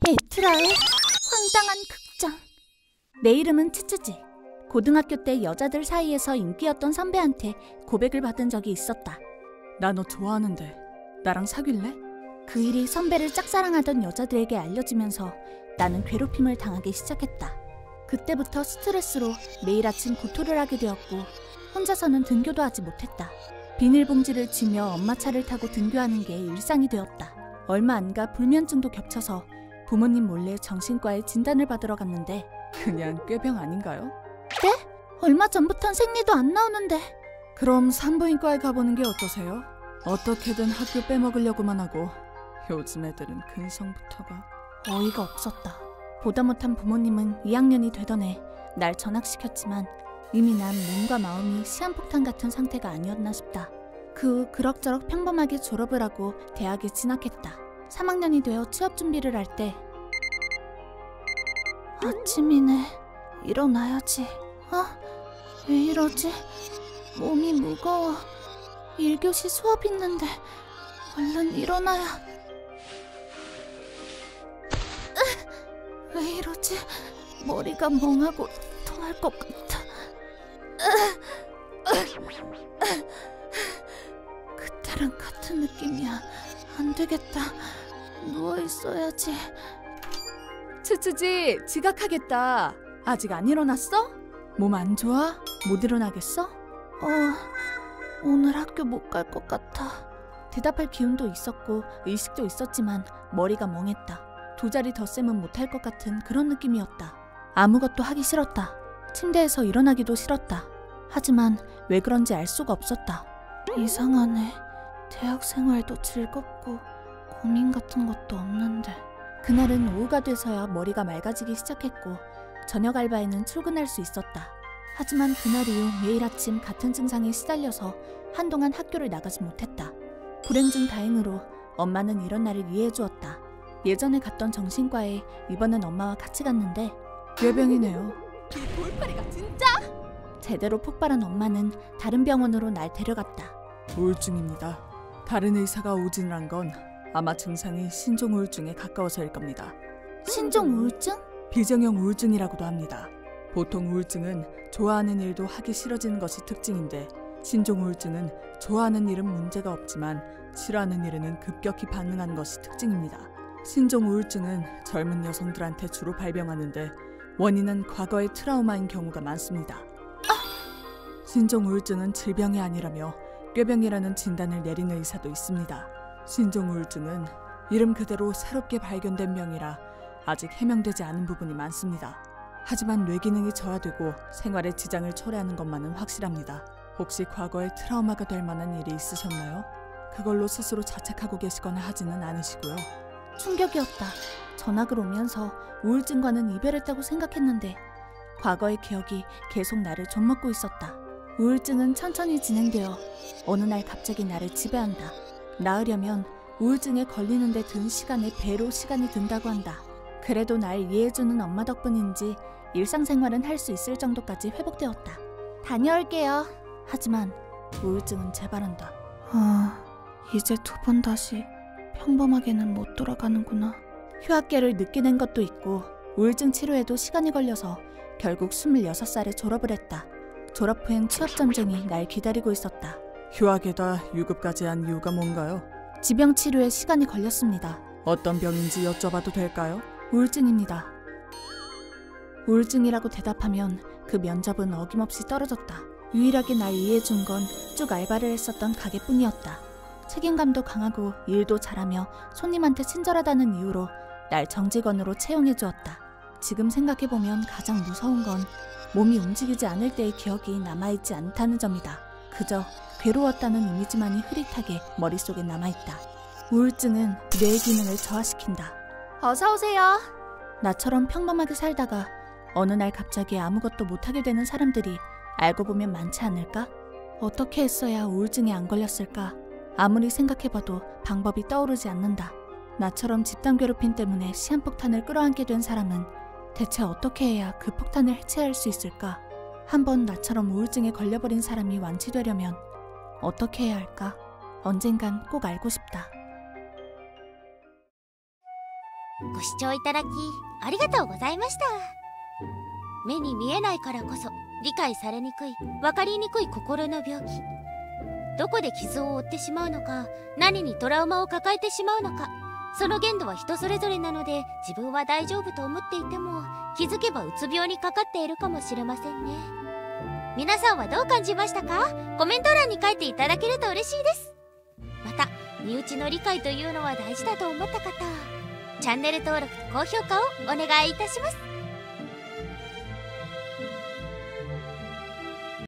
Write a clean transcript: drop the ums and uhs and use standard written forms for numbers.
에트라의 황당한 극장. 내 이름은 츠츠지. 고등학교 때 여자들 사이에서 인기였던 선배한테 고백을 받은 적이 있었다. 나 너 좋아하는데 나랑 사귈래? 그 일이 선배를 짝사랑하던 여자들에게 알려지면서 나는 괴롭힘을 당하기 시작했다. 그때부터 스트레스로 매일 아침 구토를 하게 되었고 혼자서는 등교도 하지 못했다. 비닐봉지를 쥐며 엄마 차를 타고 등교하는 게 일상이 되었다. 얼마 안 가 불면증도 겹쳐서 부모님 몰래 정신과에 진단을 받으러 갔는데 그냥 꾀병 아닌가요? 네? 얼마 전부턴 생리도 안 나오는데. 그럼 산부인과에 가보는 게 어떠세요? 어떻게든 학교 빼먹으려고만 하고 요즘 애들은 근성부터가 어이가 없었다. 보다 못한 부모님은 2학년이 되던 해 날 전학시켰지만 이미 난 몸과 마음이 시한폭탄 같은 상태가 아니었나 싶다. 그 후 그럭저럭 평범하게 졸업을 하고 대학에 진학했다. 3학년이 되어 취업 준비를 할 때 아침이네. 일어나야지. 왜 이러지? 몸이 무거워. 1교시 수업 있는데 얼른 일어나야. 왜 이러지? 머리가 멍하고 토할 것 같아. 그때랑 같은 느낌이야. 안 되겠다. 누워있어야지. 츠츠지 지각하겠다. 아직 안 일어났어? 몸 안 좋아? 못 일어나겠어? 오늘 학교 못 갈 것 같아. 대답할 기운도 있었고 의식도 있었지만 머리가 멍했다. 두 자리 덧셈은 못할 것 같은 그런 느낌이었다. 아무것도 하기 싫었다. 침대에서 일어나기도 싫었다. 하지만 왜 그런지 알 수가 없었다. 이상하네. 대학 생활도 즐겁고 고민 같은 것도 없는데. 그날은 오후가 돼서야 머리가 맑아지기 시작했고 저녁 알바에는 출근할 수 있었다. 하지만 그날 이후 매일 아침 같은 증상에 시달려서 한동안 학교를 나가지 못했다. 불행 중 다행으로 엄마는 이런 나를 이해해 주었다. 예전에 갔던 정신과에 이번엔 엄마와 같이 갔는데 꾀병이네요. 이 돌팔이가 진짜? 제대로 폭발한 엄마는 다른 병원으로 날 데려갔다. 우울증입니다. 다른 의사가 오진한 건 아마 증상이 신종 우울증에 가까워서일 겁니다. 신종 우울증? 비정형 우울증이라고도 합니다. 보통 우울증은 좋아하는 일도 하기 싫어지는 것이 특징인데 신종 우울증은 좋아하는 일은 문제가 없지만 싫어하는 일에는 급격히 반응하는 것이 특징입니다. 신종 우울증은 젊은 여성들한테 주로 발병하는데 원인은 과거의 트라우마인 경우가 많습니다. 신종 우울증은 질병이 아니라며 꾀병이라는 진단을 내리는 의사도 있습니다. 신종 우울증은 이름 그대로 새롭게 발견된 병이라 아직 해명되지 않은 부분이 많습니다. 하지만 뇌기능이 저하되고 생활에 지장을 초래하는 것만은 확실합니다. 혹시 과거에 트라우마가 될 만한 일이 있으셨나요? 그걸로 스스로 자책하고 계시거나 하지는 않으시고요. 충격이었다. 전학을 오면서 우울증과는 이별했다고 생각했는데 과거의 기억이 계속 나를 좀먹고 있었다. 우울증은 천천히 진행되어 어느 날 갑자기 나를 지배한다. 나으려면 우울증에 걸리는데 든 시간의 배로 시간이 든다고 한다. 그래도 날 이해해주는 엄마 덕분인지 일상생활은 할 수 있을 정도까지 회복되었다. 다녀올게요. 하지만 우울증은 재발한다. 이제 두 번 다시 평범하게는 못 돌아가는구나. 휴학계를 늦게 낸 것도 있고 우울증 치료에도 시간이 걸려서 결국 26살에 졸업을 했다. 졸업 후엔 취업전쟁이 날 기다리고 있었다. 휴학에다 유급까지 한 이유가 뭔가요? 지병 치료에 시간이 걸렸습니다. 어떤 병인지 여쭤봐도 될까요? 우울증입니다. 우울증이라고 대답하면 그 면접은 어김없이 떨어졌다. 유일하게 날 이해해준 건 쭉 알바를 했었던 가게뿐이었다. 책임감도 강하고 일도 잘하며 손님한테 친절하다는 이유로 날 정직원으로 채용해주었다. 지금 생각해보면 가장 무서운 건 몸이 움직이지 않을 때의 기억이 남아있지 않다는 점이다. 그저 괴로웠다는 이미지만이 흐릿하게 머릿속에 남아있다. 우울증은 뇌의 기능을 저하시킨다. 어서오세요. 나처럼 평범하게 살다가 어느 날 갑자기 아무것도 못하게 되는 사람들이 알고 보면 많지 않을까? 어떻게 했어야 우울증에 안 걸렸을까? 아무리 생각해봐도 방법이 떠오르지 않는다. 나처럼 집단 괴롭힘 때문에 시한폭탄을 끌어안게 된 사람은 대체 어떻게 해야 그 폭탄을 해체할 수 있을까? 한번 나처럼 우울증에 걸려버린 사람이 완치되려면 어떻게 해야 할까? 언젠간 꼭 알고 싶다. ご視聴いただきありがとうございました。目に見えないからこそ理解されにくい、分かりにくい心の病気。どこで傷を負ってしまうのか、何にトラウマを抱えてしまうのか、その限度は人それぞれなので、自分は大丈夫と思っていても気づけばうつ病にかかっているかもしれませんね。皆さんはどう感じましたか？コメント欄に書いていただけると嬉しいです。また身内の理解というのは大事だと思った方、チャンネル登録と高評価をお願いいたします。